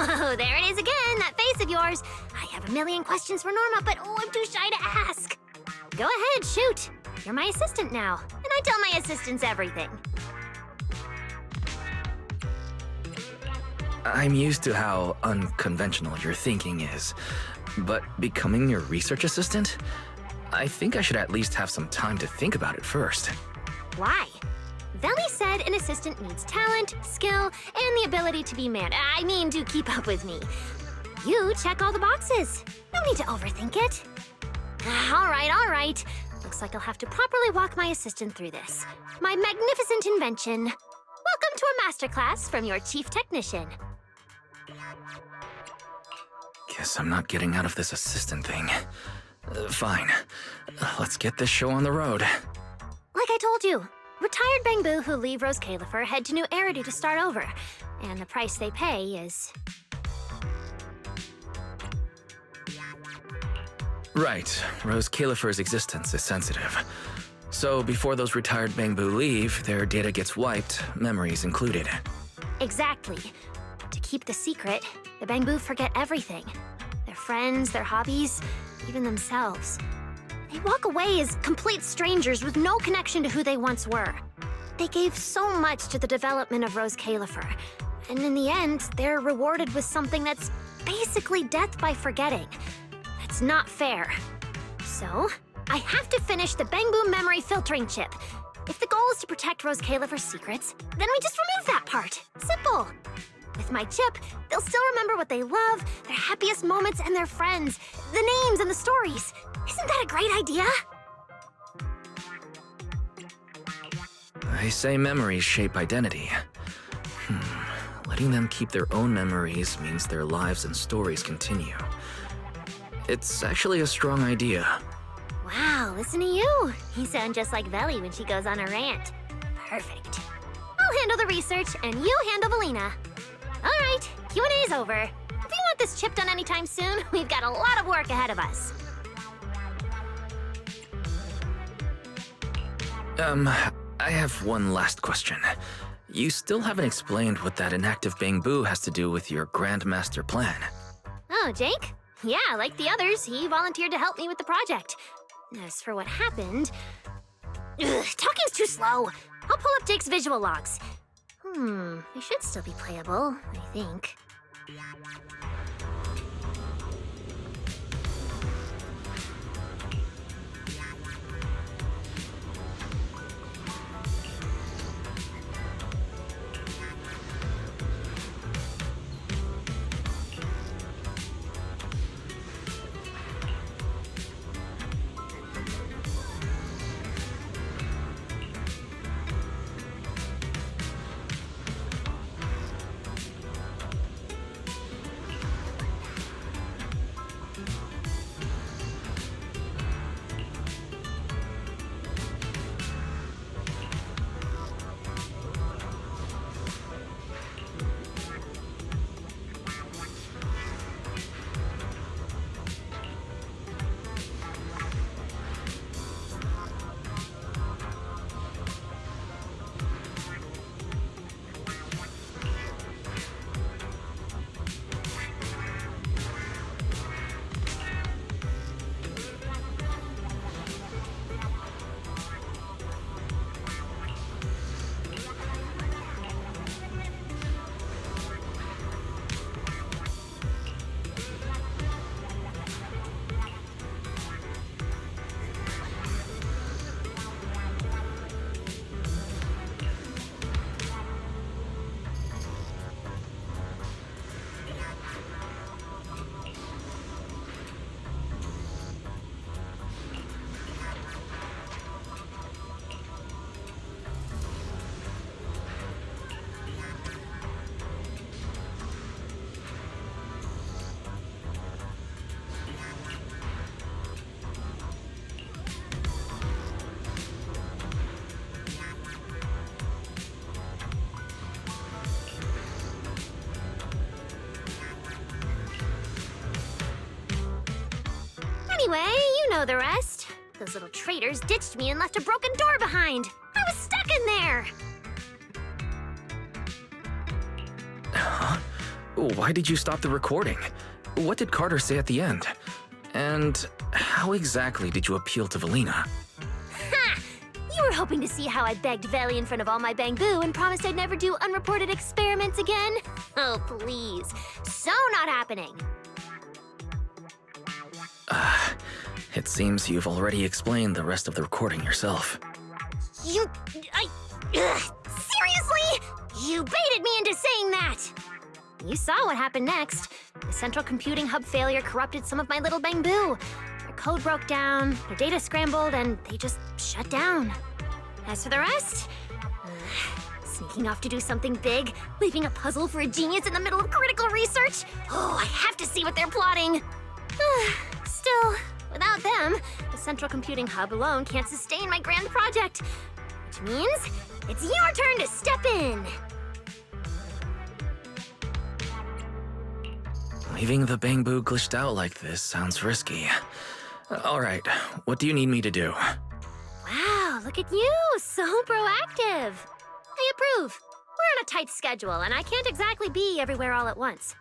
Oh, there it is again, that face of yours. I have a million questions for Norma, but I'm too shy to ask. Go ahead, shoot. You're my assistant now, and I tell my assistants everything. I'm used to how unconventional your thinking is, but becoming your research assistant? I think I should at least have some time to think about it first. Why? Veli said an assistant needs talent, skill, and the ability to be to keep up with me. You check all the boxes. No need to overthink it. All right. Looks like I'll have to properly walk my assistant through this. My magnificent invention. Welcome to a masterclass from your chief technician. Guess I'm not getting out of this assistant thing. Fine. Let's get this show on the road. Like I told you, retired Bangbu who leave Rose Califer head to New Eridu to start over. And the price they pay is... Right. Rose Califer's existence is sensitive. So before those retired Bangbu leave, their data gets wiped, memories included. Exactly. To keep the secret, the Bangbu forget everything. Their friends, their hobbies, even themselves. They walk away as complete strangers with no connection to who they once were. They gave so much to the development of Rose Califer, and in the end, they're rewarded with something that's basically death by forgetting. That's not fair. So, I have to finish the Bangbu memory filtering chip. If the goal is to protect Rose Califer's secrets, then we just remove that part. Simple. With my chip, they'll still remember what they love, their happiest moments, and their friends, the names and the stories. Isn't that a great idea? They say memories shape identity. Letting them keep their own memories means their lives and stories continue. It's actually a strong idea. Wow, listen to you. You sound just like Veli when she goes on a rant. Perfect. I'll handle the research, and you handle velina. All right, Q&A's over. If you want this chip done anytime soon, we've got a lot of work ahead of us. I have one last question. You still haven't explained what that inactive Bangbu has to do with your Grandmaster plan. Oh, Jake? Yeah, like the others, he volunteered to help me with the project. As for what happened... talking's too slow. I'll pull up Jake's visual logs. They should still be playable, I think. Anyway, you know the rest. Those little traitors ditched me and left a broken door behind. I was stuck in there. Huh? Why did you stop the recording? What did Carter say at the end? And how exactly did you appeal to Velina? Ha! You were hoping to see how I begged Veli in front of all my Bangbu and promised I'd never do unreported experiments again? Oh, please. So not happening. It seems you've already explained the rest of the recording yourself. Seriously? You baited me into saying that! You saw what happened next. The central computing hub failure corrupted some of my little Bangbu. Their code broke down, their data scrambled, and they just shut down. As for the rest, sneaking off to do something big, leaving a puzzle for a genius in the middle of critical research. Oh, I have to see what they're plotting. Still, without them, the central computing hub alone can't sustain my grand project. Which means it's your turn to step in. Leaving the Bangbu glitched out like this sounds risky. Alright, what do you need me to do? Wow, look at you, so proactive. I approve. We're on a tight schedule, and I can't exactly be everywhere all at once.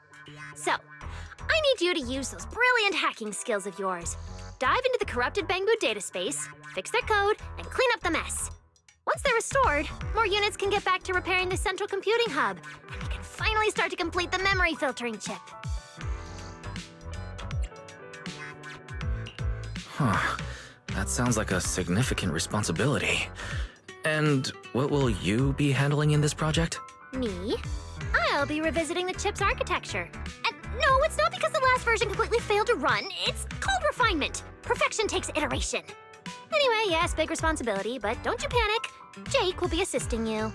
So, I need you to use those brilliant hacking skills of yours. Dive into the corrupted Bangbu data space, fix their code, and clean up the mess. Once they're restored, more units can get back to repairing the central computing hub, and we can finally start to complete the memory filtering chip. Huh. That sounds like a significant responsibility. And what will you be handling in this project? Me? I'll be revisiting the chip's architecture. And no, it's not because the last version completely failed to run. It's called refinement. Perfection takes iteration. Anyway, yes, big responsibility, but don't you panic. Jake will be assisting you.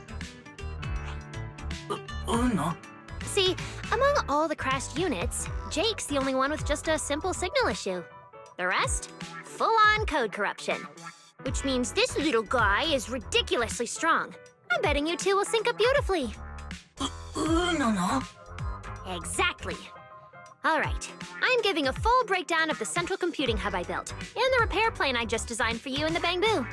No. See, among all the crashed units, Jake's the only one with just a simple signal issue. The rest? Full-on code corruption. Which means this little guy is ridiculously strong. I'm betting you two will sync up beautifully. No. Exactly. All right, I'm giving a full breakdown of the central computing hub I built, and the repair plane I just designed for you in the Bangbu.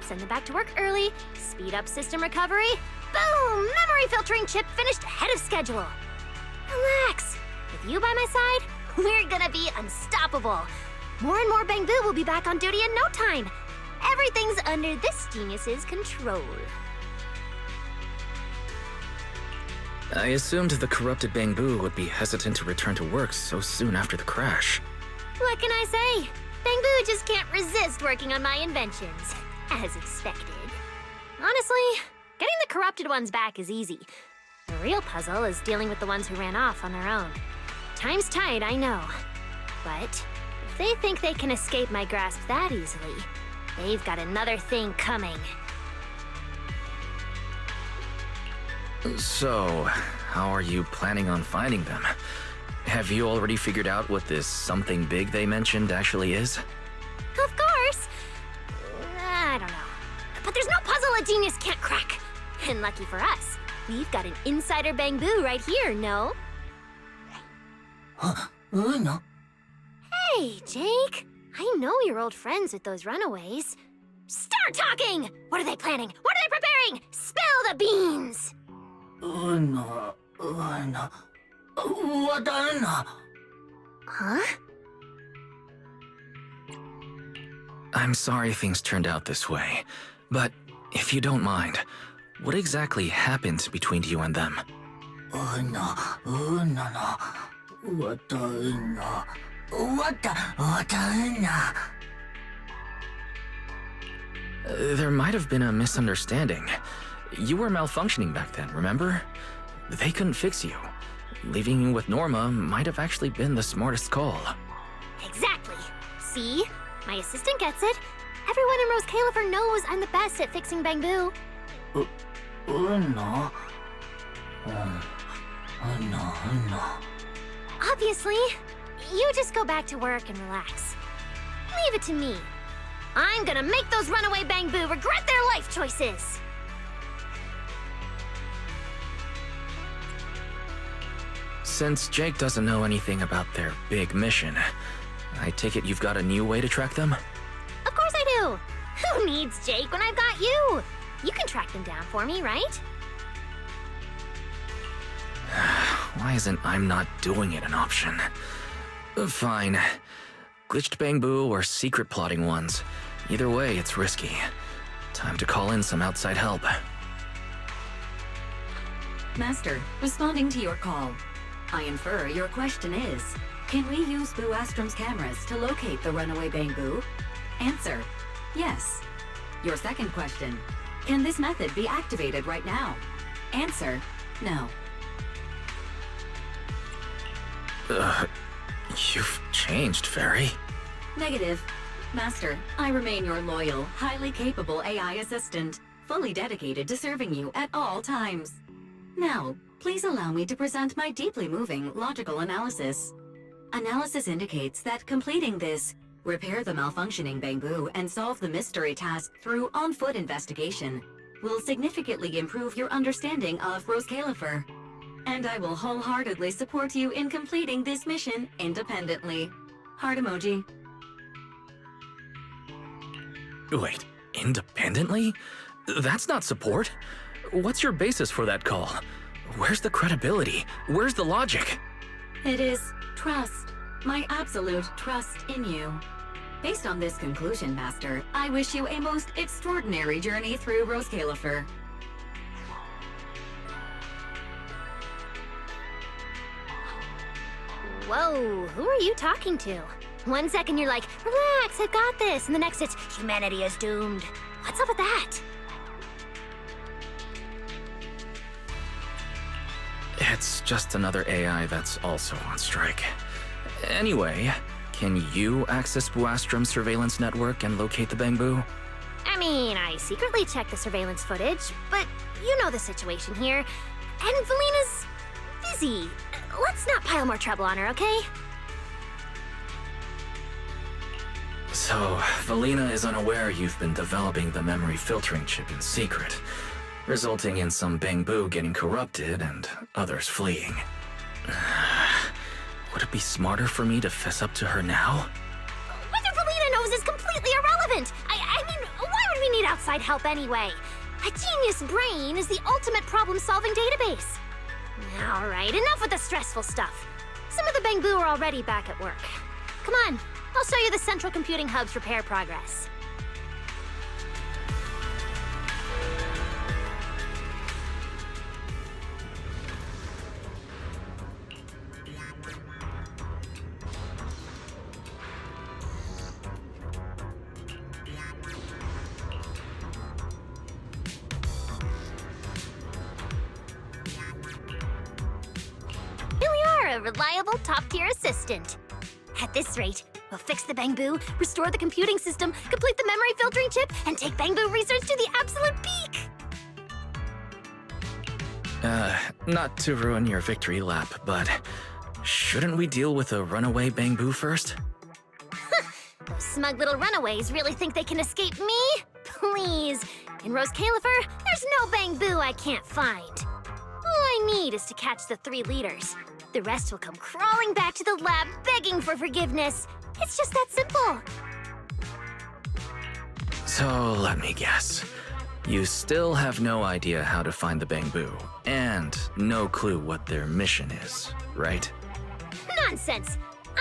Send them back to work early, speed up system recovery. Boom! Memory filtering chip finished ahead of schedule. Relax. With you by my side, we're gonna be unstoppable. More and more Bangbu will be back on duty in no time. Everything's under this genius's control. I assumed the corrupted Bangbu would be hesitant to return to work so soon after the crash. What can I say? Bangbu just can't resist working on my inventions. As expected. Honestly, getting the corrupted ones back is easy. The real puzzle is dealing with the ones who ran off on their own. Time's tight, I know. But if they think they can escape my grasp that easily, they've got another thing coming. So, how are you planning on finding them? Have you already figured out what this something big they mentioned actually is? Of course! I don't know. But there's no puzzle a genius can't crack. And lucky for us, we've got an insider Bangbu right here, no? No. Hey, Jake. I know you're old friends with those runaways. Start talking! What are they planning? What are they preparing? Spill the beans! No. Huh? I'm sorry things turned out this way, but if you don't mind, what exactly happened between you and them? There might have been a misunderstanding. You were malfunctioning back then, remember? They couldn't fix you. leaving you with Norma might have actually been the smartest call. Exactly. See? My assistant gets it. Everyone in Rose Califer knows I'm the best at fixing bamboo. No. No. Obviously. You just go back to work and relax. Leave it to me. I'm gonna make those runaway bamboo regret their life choices. Since Jake doesn't know anything about their big mission, I take it you've got a new way to track them? Of course I do. Who needs Jake when I've got you? You can track them down for me, right? Why isn't I'm not doing it an option? Fine. Glitched bamboo or secret plotting ones. Either way, it's risky. Time to call in some outside help. Master, responding to your call. I infer your question is, can we use Boo Astrum's cameras to locate the runaway bamboo? Answer, yes. Your second question, can this method be activated right now? Answer, no. You've changed, Fairy. Negative. Master, I remain your loyal, highly capable AI assistant, fully dedicated to serving you at all times. Now, please allow me to present my deeply moving logical analysis. Analysis indicates that completing this, repair the malfunctioning bamboo and solve the mystery task through on-foot investigation, will significantly improve your understanding of Rose Califer. And I will wholeheartedly support you in completing this mission independently. Heart emoji. Wait, independently? That's not support. What's your basis for that call? Where's the credibility? Where's the logic? It is trust. My absolute trust in you. Based on this conclusion, Master, I wish you a most extraordinary journey through Rose Califer. Whoa, who are you talking to? 1 second you're like, relax, I've got this, and the next it's, humanity is doomed. What's up with that? It's just another AI that's also on strike. Anyway, can you access Buastrum's surveillance network and locate the bamboo? I mean, I secretly checked the surveillance footage, but you know the situation here. And Velina's busy. Let's not pile more trouble on her, okay? So, Velina is unaware you've been developing the memory filtering chip in secret, resulting in some bamboo getting corrupted and others fleeing. Would it be smarter for me to fess up to her now? Whether Velina knows is completely irrelevant. I mean, why would we need outside help anyway? A genius brain is the ultimate problem-solving database. All right, enough with the stressful stuff. Some of the bamboo are already back at work. Come on, I'll show you the Central Computing Hub's repair progress. Here we are, a reliable top-tier assistant. At this rate, we'll fix the bamboo, restore the computing system, complete the memory filtering chip, and take bamboo research to the absolute peak! Not to ruin your victory lap, but shouldn't we deal with a runaway bamboo first? Those smug little runaways really think they can escape me? Please! In Rose Califer, there's no bamboo I can't find. All I need is to catch the 3 leaders. The rest will come crawling back to the lab begging for forgiveness. It's just that simple. So, let me guess. You still have no idea how to find the bamboo, and no clue what their mission is, right? Nonsense!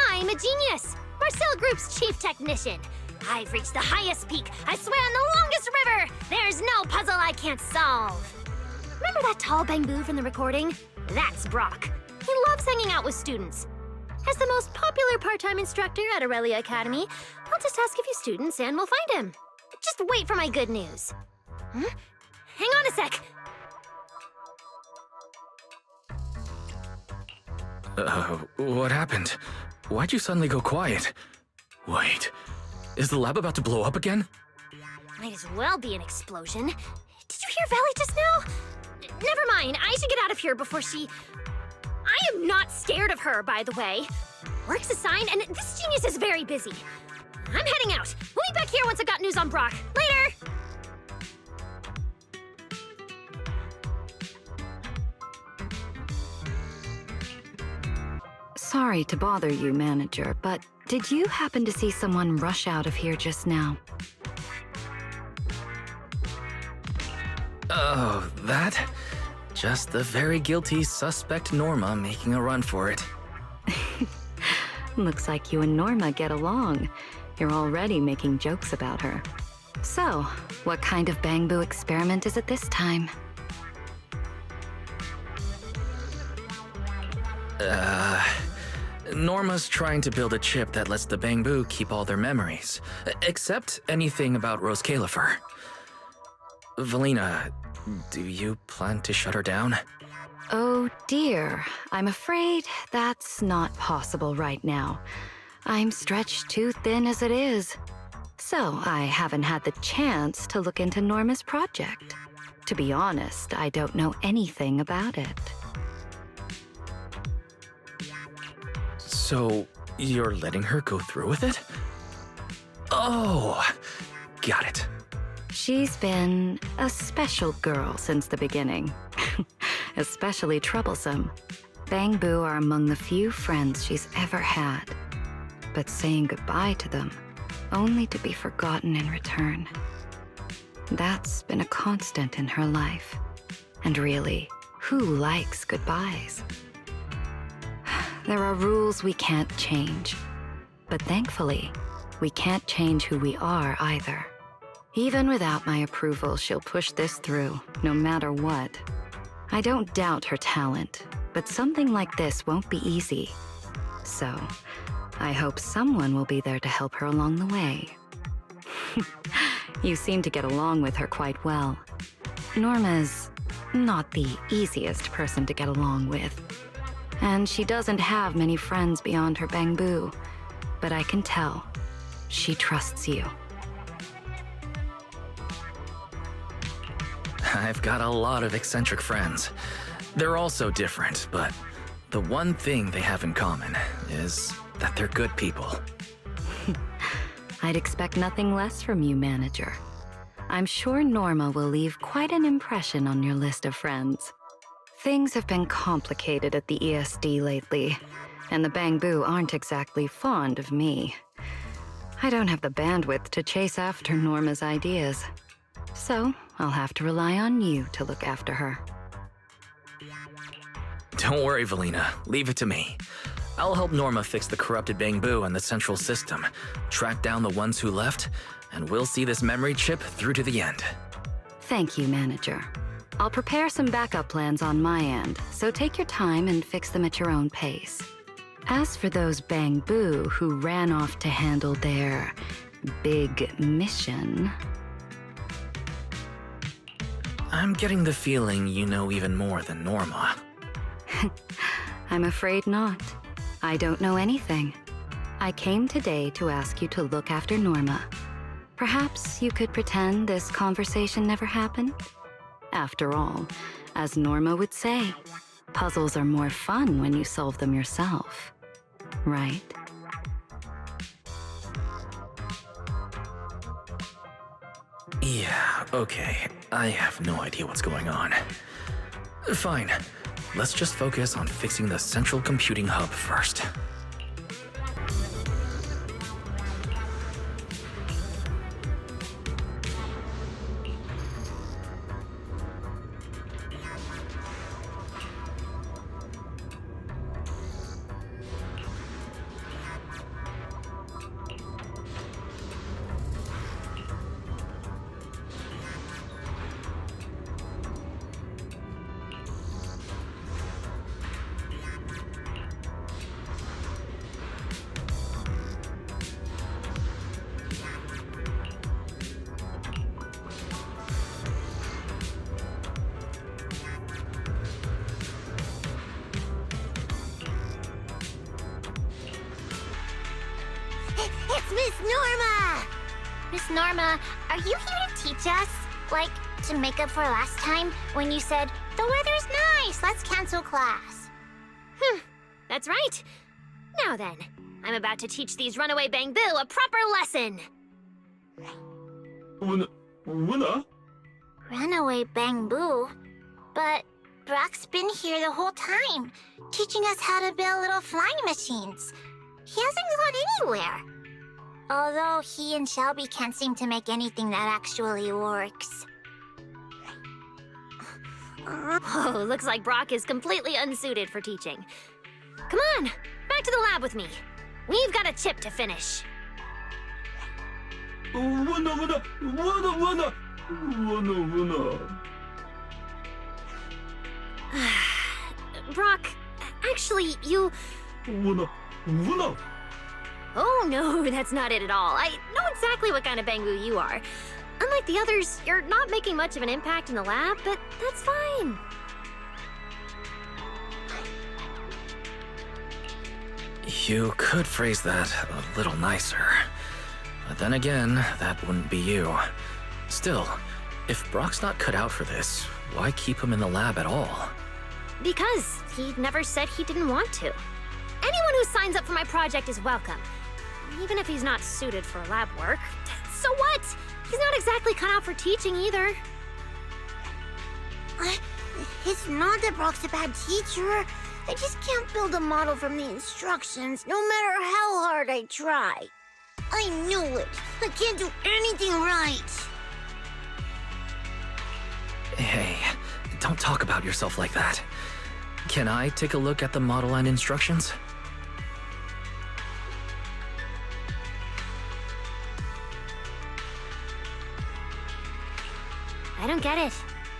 I'm a genius! Marcel Group's chief technician. I've reached the highest peak, I swear on the longest river! There's no puzzle I can't solve! Remember that tall bamboo from the recording? That's Brock. He loves hanging out with students. As the most popular part-time instructor at Aurelia Academy, I'll just ask a few students and we'll find him. Just wait for my good news. Hang on a sec. What happened? Why'd you suddenly go quiet? Wait, is the lab about to blow up again? Might as well be an explosion. Did you hear Valley just now? Never mind, I should get out of here before she... I am not scared of her, by the way. Work's assigned, and this genius is very busy. I'm heading out. We'll be back here once I've got news on Brock. Later! Sorry to bother you, Manager, but did you happen to see someone rush out of here just now? Oh, that? Just the very guilty suspect Norma making a run for it. Looks like you and Norma get along. You're already making jokes about her. So, what kind of Bang Boo experiment is it this time? Norma's trying to build a chip that lets the Bang Boo keep all their memories, except anything about Rose Califer. Velina, do you plan to shut her down? Oh dear, I'm afraid that's not possible right now. I'm stretched too thin as it is. So I haven't had the chance to look into Norma's project. To be honest, I don't know anything about it. So, you're letting her go through with it? Oh, got it. She's been a special girl since the beginning. Especially troublesome. Bang Boo are among the few friends she's ever had. But saying goodbye to them, only to be forgotten in return. That's been a constant in her life. And really, who likes goodbyes? There are rules we can't change. But thankfully, we can't change who we are either. Even without my approval, she'll push this through, no matter what. I don't doubt her talent, but something like this won't be easy. So, I hope someone will be there to help her along the way. You seem to get along with her quite well. Norma's not the easiest person to get along with. And she doesn't have many friends beyond her Bang Boo. But I can tell, she trusts you. I've got a lot of eccentric friends. They're all so different, but the one thing they have in common is that they're good people. I'd expect nothing less from you, Manager. I'm sure Norma will leave quite an impression on your list of friends. Things have been complicated at the ESD lately, and the Bang Boo aren't exactly fond of me. I don't have the bandwidth to chase after Norma's ideas. So, I'll have to rely on you to look after her. Don't worry, Velina. Leave it to me. I'll help Norma fix the corrupted Bang Boo and the central system, track down the ones who left, and we'll see this memory chip through to the end. Thank you, Manager. I'll prepare some backup plans on my end, so take your time and fix them at your own pace. As for those Bang Boo who ran off to handle their big mission... I'm getting the feeling you know even more than Norma. I'm afraid not. I don't know anything. I came today to ask you to look after Norma. Perhaps you could pretend this conversation never happened? After all, as Norma would say, puzzles are more fun when you solve them yourself. Right? Yeah, okay. I have no idea what's going on. Fine. Let's just focus on fixing the central computing hub first. It's Miss Norma! Miss Norma, are you here to teach us? Like, to make up for last time when you said, the weather's nice, let's cancel class. That's right. Now then, I'm about to teach these runaway Bangboo a proper lesson. Runaway Bangboo? But Brock's been here the whole time, teaching us how to build little flying machines. He hasn't gone anywhere. Although he and Shelby can't seem to make anything that actually works. Oh, looks like Brock is completely unsuited for teaching. Come on, back to the lab with me. We've got a chip to finish. Brock, actually, you... Oh no, that's not it at all. I know exactly what kind of Bangboo you are. Unlike the others, you're not making much of an impact in the lab, but that's fine. You could phrase that a little nicer. But then again, that wouldn't be you. Still, if Brock's not cut out for this, why keep him in the lab at all? Because he never said he didn't want to. Anyone who signs up for my project is welcome. Even if he's not suited for lab work. So what? He's not exactly cut out for teaching either. It's not that Brock's a bad teacher. I just can't build a model from the instructions, no matter how hard I try. I knew it. I can't do anything right. Hey, don't talk about yourself like that. Can I take a look at the model and instructions? I don't get it.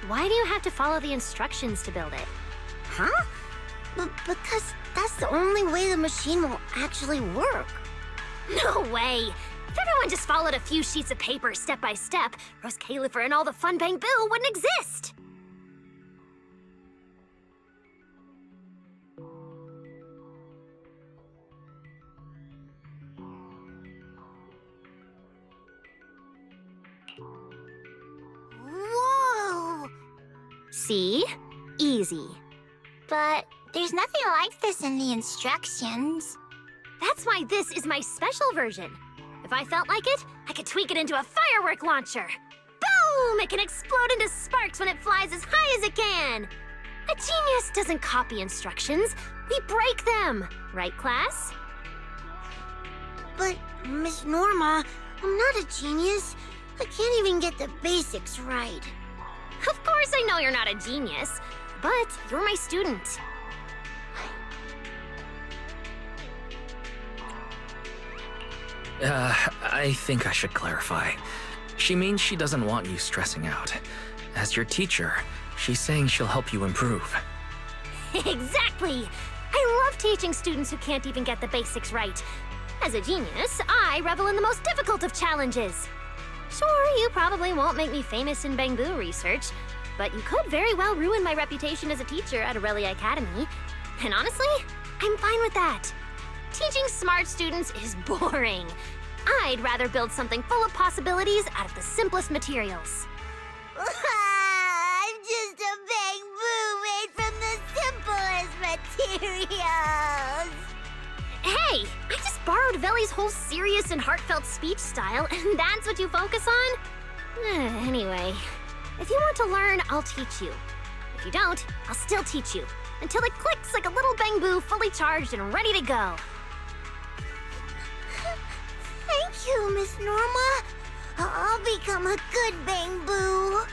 Why do you have to follow the instructions to build it? Huh? Because that's the only way the machine will actually work. No way! If everyone just followed a few sheets of paper step by step, Rose Califer and all the fun Bangboo wouldn't exist! Whoa! See? Easy. But there's nothing like this in the instructions. That's why this is my special version. If I felt like it, I could tweak it into a firework launcher. Boom! It can explode into sparks when it flies as high as it can. A genius doesn't copy instructions. We break them. Right, class? But, Miss Norma, I'm not a genius. I can't even get the basics right. Of course I know you're not a genius, but you're my student. I think I should clarify. She means she doesn't want you stressing out. As your teacher, she's saying she'll help you improve. Exactly! I love teaching students who can't even get the basics right. As a genius, I revel in the most difficult of challenges. Sure, you probably won't make me famous in Bangboo research, but you could very well ruin my reputation as a teacher at Aurelia Academy. And honestly, I'm fine with that. Teaching smart students is boring. I'd rather build something full of possibilities out of the simplest materials. I'm just a Bangboo made from the simplest materials. Hey, I just borrowed Veli's whole serious and heartfelt speech style, and that's what you focus on? Anyway, if you want to learn, I'll teach you. If you don't, I'll still teach you, until it clicks like a little Bangboo fully charged and ready to go. Thank you, Miss Norma. I'll become a good Bangboo.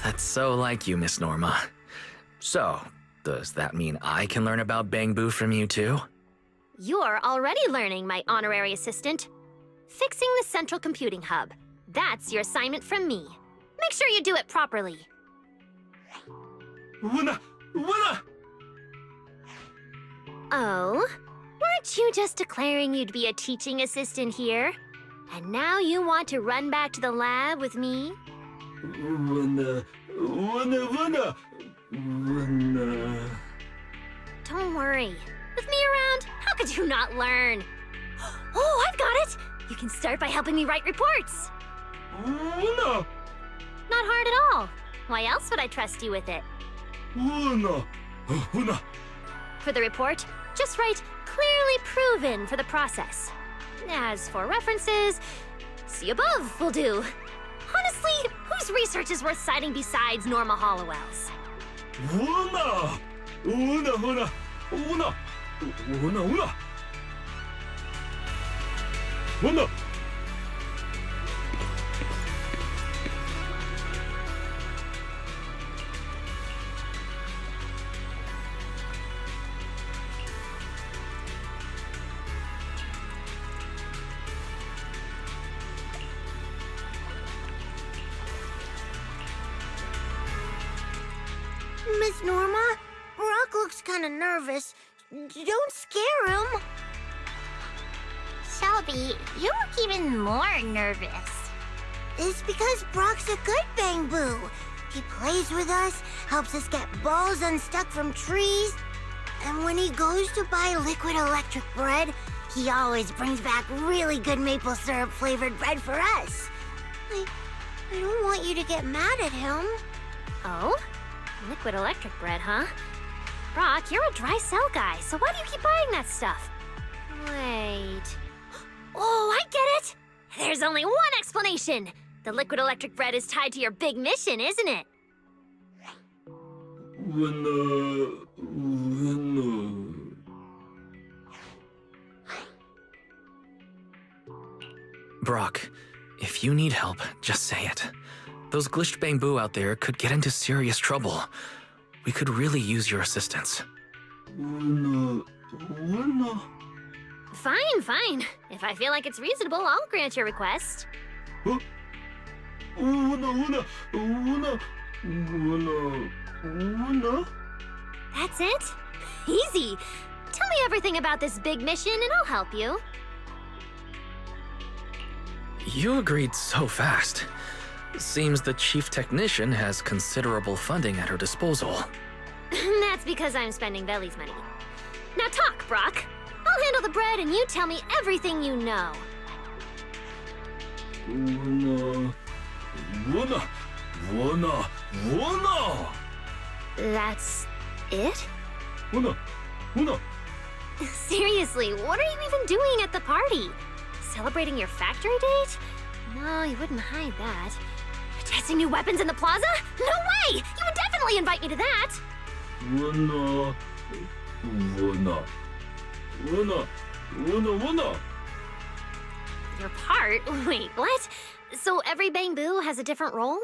That's so like you, Miss Norma. So, does that mean I can learn about Bangboo from you too? You're already learning, my honorary assistant. Fixing the central computing hub. That's your assignment from me. Make sure you do it properly. Oh? Weren't you just declaring you'd be a teaching assistant here? And now you want to run back to the lab with me? Wunna. Don't worry. With me around, how could you not learn? Oh, I've got it! You can start by helping me write reports. Una. Not hard at all. Why else would I trust you with it? Una. Una. For the report, just write clearly proven for the process. As for references, see above will do. Honestly, whose research is worth citing besides Norma Hollowell's? Una. Una. Una. Una. Una. Una. Una. Miss Norma, Brock looks kind of nervous. Don't scare him. Shelby, you look even more nervous. It's because Brock's a good Bang-Boo. He plays with us, helps us get balls unstuck from trees, and when he goes to buy liquid electric bread, he always brings back really good maple syrup flavored bread for us. I don't want you to get mad at him. Oh? Liquid electric bread, huh? Brock, you're a dry cell guy, so why do you keep buying that stuff? Wait. Oh, I get it! There's only one explanation! The liquid electric bread is tied to your big mission, isn't it? Brock, if you need help, just say it. Those glitched Bang-Boo out there could get into serious trouble. We could really use your assistance. Fine, fine. If I feel like it's reasonable, I'll grant your request. That's it? Easy. Tell me everything about this big mission and I'll help you. You agreed so fast. Seems the chief technician has considerable funding at her disposal. That's because I'm spending Veli's money. Now talk, Brock. I'll handle the bread and you tell me everything you know. That's it? Seriously, what are you even doing at the party? Celebrating your factory date? No, you wouldn't hide that. Testing new weapons in the plaza? No way! You would definitely invite me to that! Your part? Wait, what? So every Bang-Boo has a different role?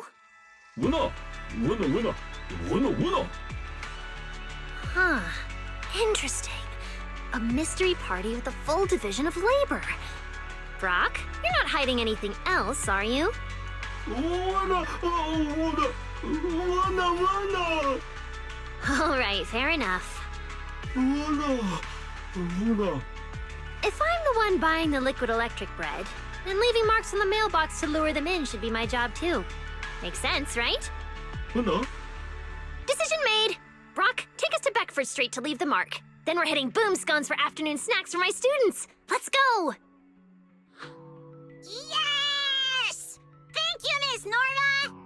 Huh. Interesting. A mystery party with a full division of labor. Brock, you're not hiding anything else, are you? All right, fair enough. If I'm the one buying the liquid electric bread, then leaving marks on the mailbox to lure them in should be my job too. Makes sense, right? Decision made! Brock, take us to Beckford Street to leave the mark. Then we're hitting Boom Scones for afternoon snacks for my students. Let's go! Yes! Thank you, Miss Norma!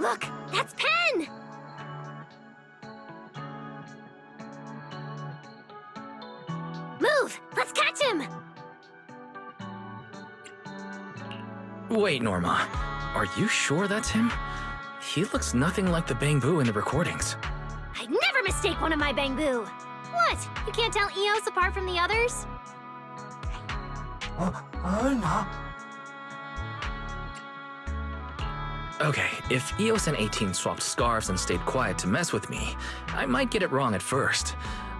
Look, that's Pen! Move! Let's catch him! Wait, Norma. Are you sure that's him? He looks nothing like the Bangbu in the recordings. I'd never mistake one of my Bangbu! What? You can't tell Eos apart from the others? Okay, if Eos and 18 swapped scarves and stayed quiet to mess with me, I might get it wrong at first.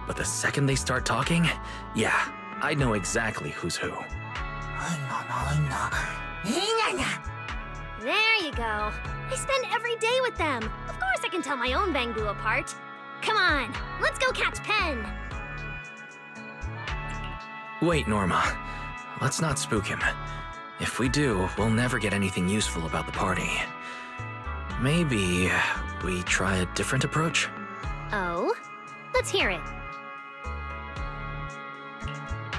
But the second they start talking, yeah, I know exactly who's who. There you go. I spend every day with them. Of course I can tell my own Bangbu apart. Come on, let's go catch Pen. Wait, Norma. Let's not spook him. If we do, we'll never get anything useful about the party. Maybe we try a different approach? Oh? Let's hear it.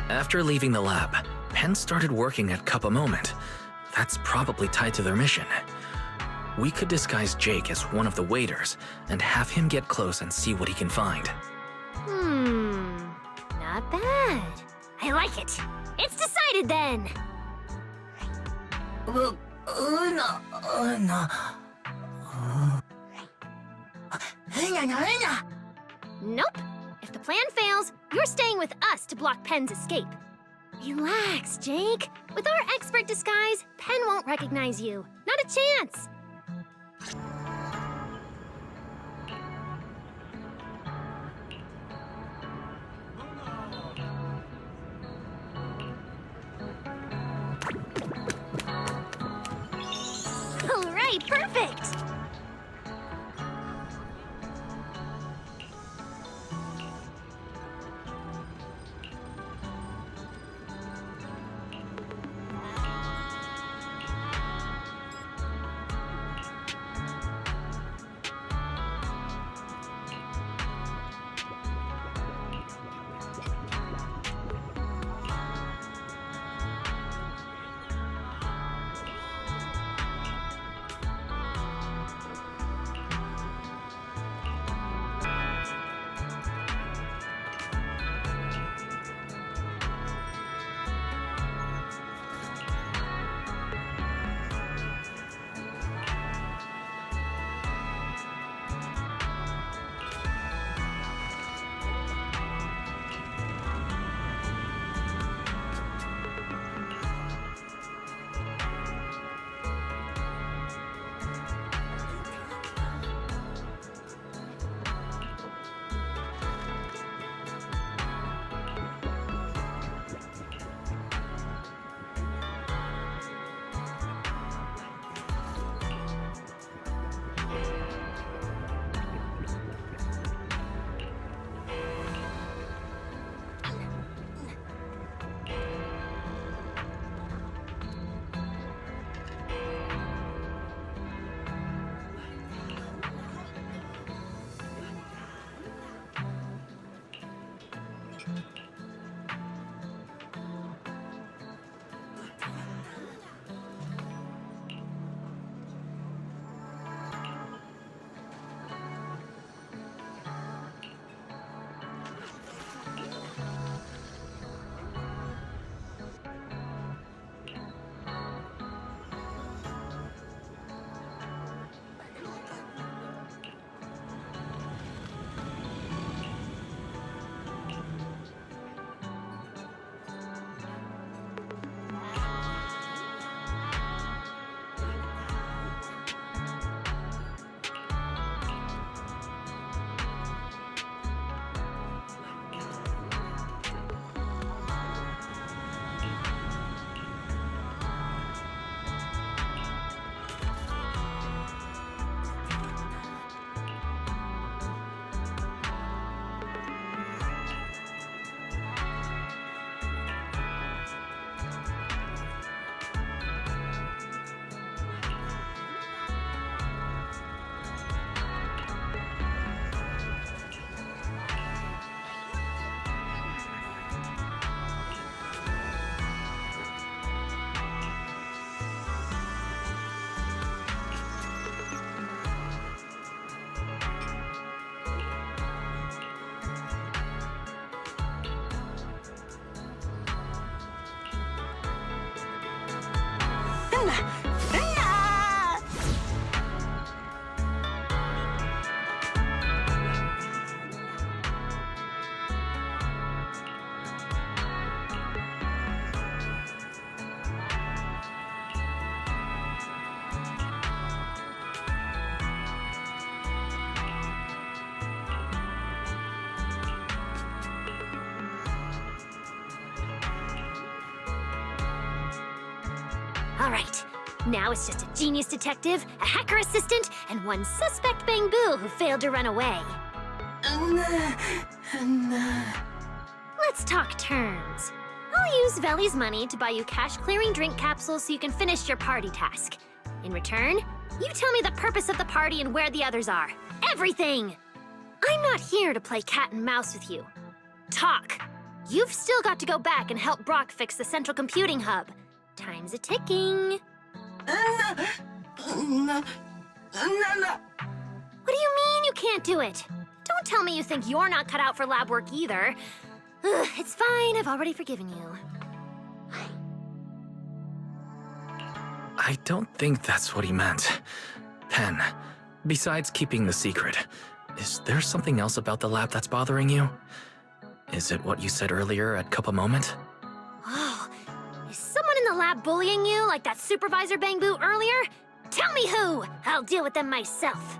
After leaving the lab, Pen started working at Cup a Moment. That's probably tied to their mission. We could disguise Jake as one of the waiters and have him get close and see what he can find. Not bad. I like it. It's decided then. Nope. If the plan fails, you're staying with us to block Pen's escape. Relax, Jake. With our expert disguise, Pen won't recognize you. Not a chance. All right, perfect. All right. Now it's just a genius detective, a hacker assistant, and one suspect Bangbu who failed to run away. Let's talk terms. I'll use Veli's money to buy you cash-clearing drink capsules so you can finish your party task. In return, you tell me the purpose of the party and where the others are. Everything! I'm not here to play cat and mouse with you. Talk! You've still got to go back and help Brock fix the central computing hub. Time's a-ticking. What do you mean you can't do it? Don't tell me you think you're not cut out for lab work either. Ugh, it's fine, I've already forgiven you. I don't think that's what he meant. Pen, besides keeping the secret, is there something else about the lab that's bothering you? Is it what you said earlier at Cup a Moment? Oh, is someone in the lab bullying you like that supervisor Bangbu earlier? Tell me who! I'll deal with them myself.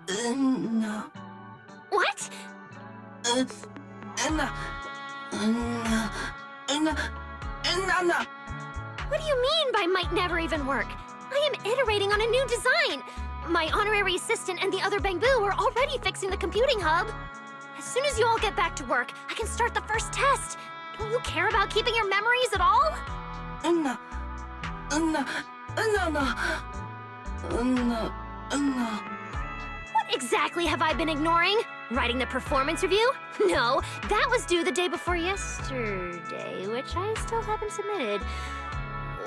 No. What? What do you mean by might never even work? I am iterating on a new design. My honorary assistant and the other Bangbu are already fixing the computing hub. As soon as you all get back to work, I can start the first test. Don't you care about keeping your memories at all? What exactly have I been ignoring? Writing the performance review? No, that was due the day before yesterday, which I still haven't submitted.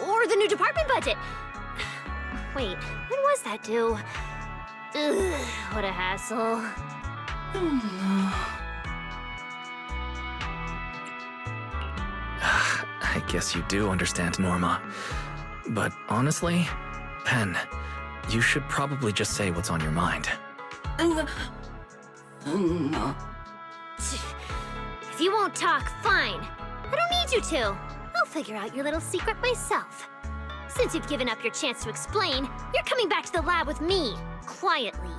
Or the new department budget. Wait, when was that due? Ugh, what a hassle. I guess you do understand, Norma. But honestly, Pen, you should probably just say what's on your mind. If you won't talk, fine. I don't need you to. I'll figure out your little secret myself. Since you've given up your chance to explain, you're coming back to the lab with me, quietly.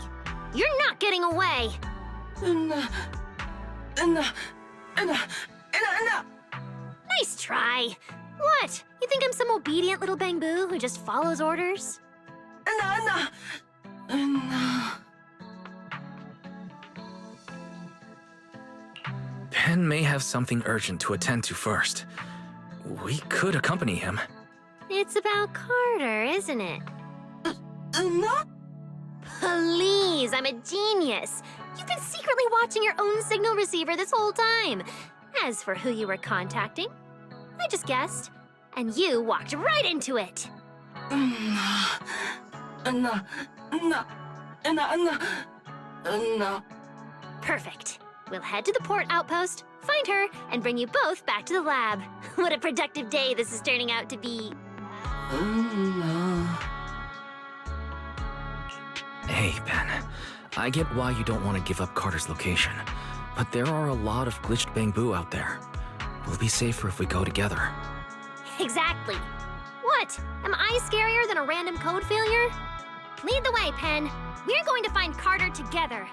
You're not getting away. Nice try. What? You think I'm some obedient little Bangbu who just follows orders? Pen may have something urgent to attend to first. We could accompany him. It's about Carter, isn't it? Please, I'm a genius. You've been secretly watching your own signal receiver this whole time. As for who you were contacting, I just guessed. And you walked right into it. Perfect. We'll head to the port outpost, find her, and bring you both back to the lab. What a productive day this is turning out to be. Hey, Pen. I get why you don't want to give up Carter's location, but there are a lot of glitched Bangbu out there. We'll be safer if we go together. Exactly. What? Am I scarier than a random code failure? Lead the way, Pen. We're going to find Carter together.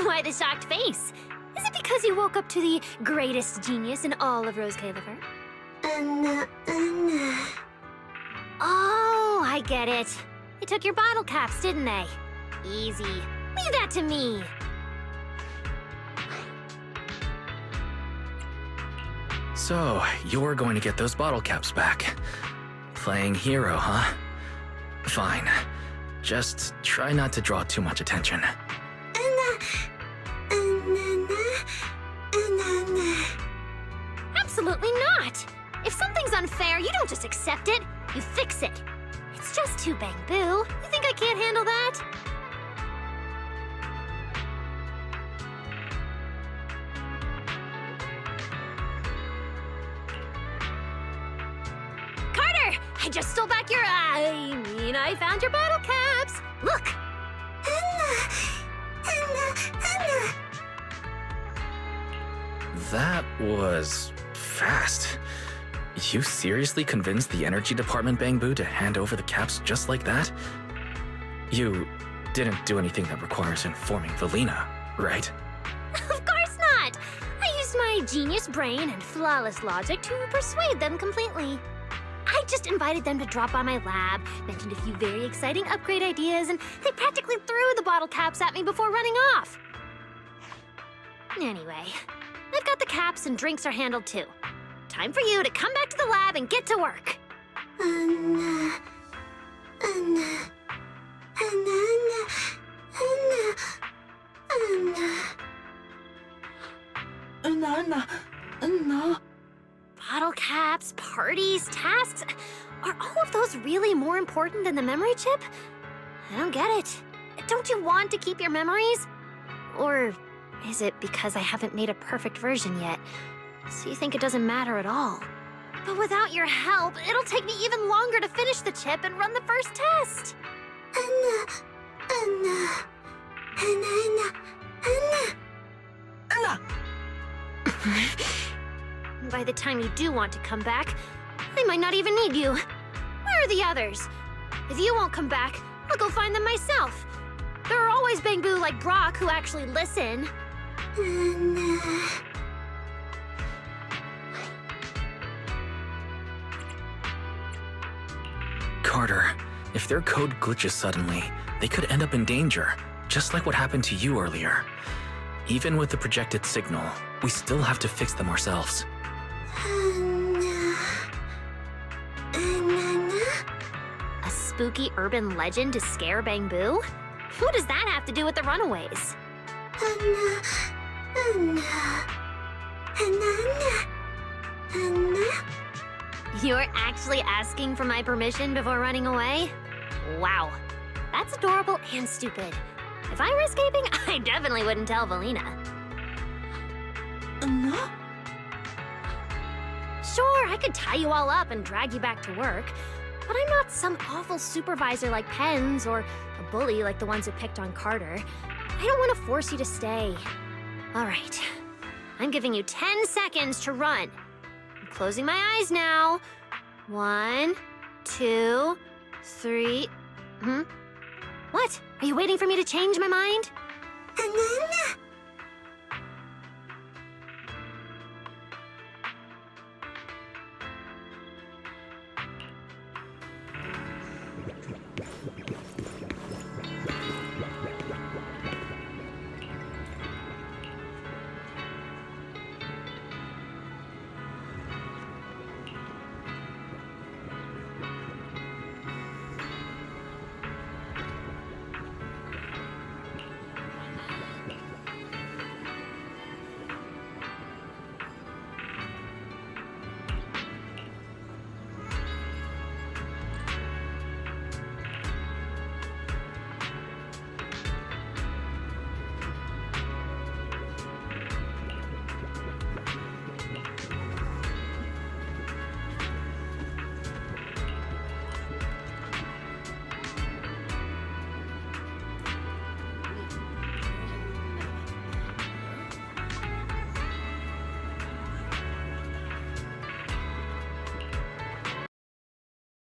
Why the shocked face? Is it because you woke up to the greatest genius in all of Rose Califer? Oh, I get it. They took your bottle caps, didn't they? Easy. Leave that to me. So, you're going to get those bottle caps back. Playing hero, huh? Fine. Just try not to draw too much attention. Absolutely not! If something's unfair, you don't just accept it, you fix it. It's just too Bang Boo. You think I can't handle that? Carter! I just stole back your... I found your bottle caps! Look! That was fast. You seriously convinced the energy department, Bang Boo, to hand over the caps just like that? You didn't do anything that requires informing Velina, right? Of course not! I used my genius brain and flawless logic to persuade them completely. I just invited them to drop by my lab, mentioned a few very exciting upgrade ideas, and they practically threw the bottle caps at me before running off. Anyway, I've got the caps and drinks are handled too. Time for you to come back to the lab and get to work. Bottle caps, parties, tasks. Are all of those really more important than the memory chip? I don't get it. Don't you want to keep your memories? Or is it because I haven't made a perfect version yet? So you think it doesn't matter at all? But without your help, it'll take me even longer to finish the chip and run the first test. By the time you do want to come back, I might not even need you. Where are the others? If you won't come back, I'll go find them myself. There are always Bang Boo like Brock who actually listen. Carter, if their code glitches suddenly, they could end up in danger, just like what happened to you earlier. Even with the projected signal, we still have to fix them ourselves. A spooky urban legend to scare Bang Boo? What does that have to do with the Runaways? You're actually asking for my permission before running away? Wow, that's adorable and stupid. If I were escaping, I definitely wouldn't tell Velina. Sure, I could tie you all up and drag you back to work, but I'm not some awful supervisor like Pens or a bully like the ones who picked on Carter. I don't want to force you to stay. All right, I'm giving you 10 seconds to run. I'm closing my eyes now. 1, 2, 3. What? Are you waiting for me to change my mind?